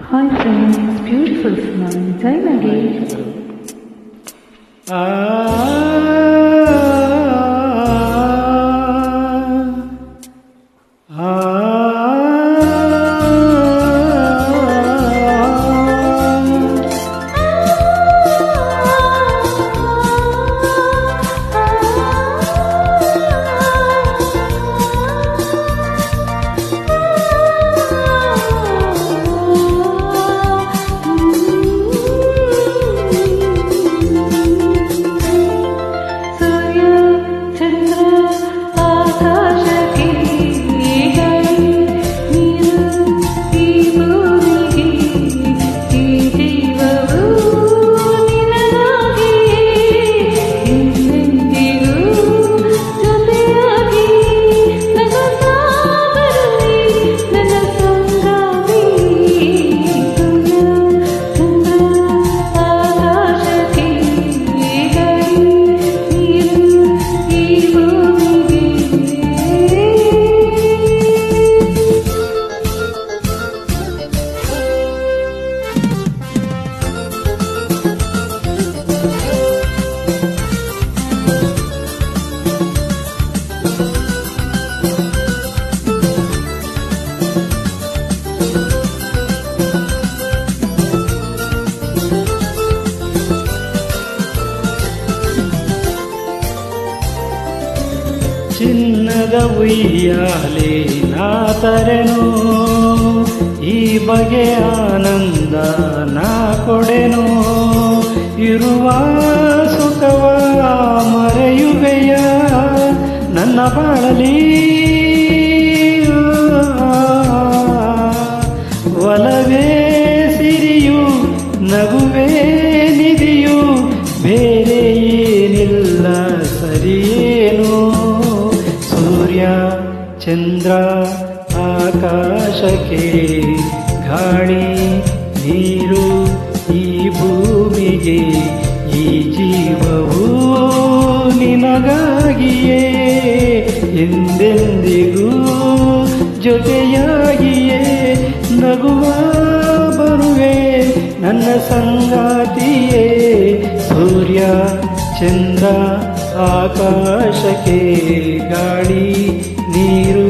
Hi friends, beautiful smile. Jai Nagesh. ಚಿನ್ನದ ಉಯ್ಯಾಲೆ ನಾ ತರೆನು, ಈ ಬಗೆಯ ಆನಂದ ನಾ ಕೊಡೆನು. ಇರುವ ಸುಖವ ಮರೆಯುವೆಯ ನನ್ನ ಬಾಳಲಿ, ಒಲವೇ ಸಿರಿಯು ನಗುವೇ ನಿಧಿಯು, ಬೇರೆ ಏನಿಲ್ಲ ಸರಿಯೇನು. ಸೂರ್ಯ ಚಂದ್ರ ಆಕಾಶಕ್ಕೆ, ಗಾಳಿ ನೀರು ಈ ಭೂಮಿಗೆ, ಈ ಜೀವವು ನಿನಗಾಗಿಯೇ ಎಂದೆಂದಿಗೂ ಜೊತೆಯಾಗಿಯೇ ನಗುವ ಬರುವೆ ನನ್ನ ಸಂಗಾತಿಯೇ. ಸೂರ್ಯ ಚಂದ್ರ ಆಕಾಶಕ್ಕೆ, ಗಾಳಿ ನೀರು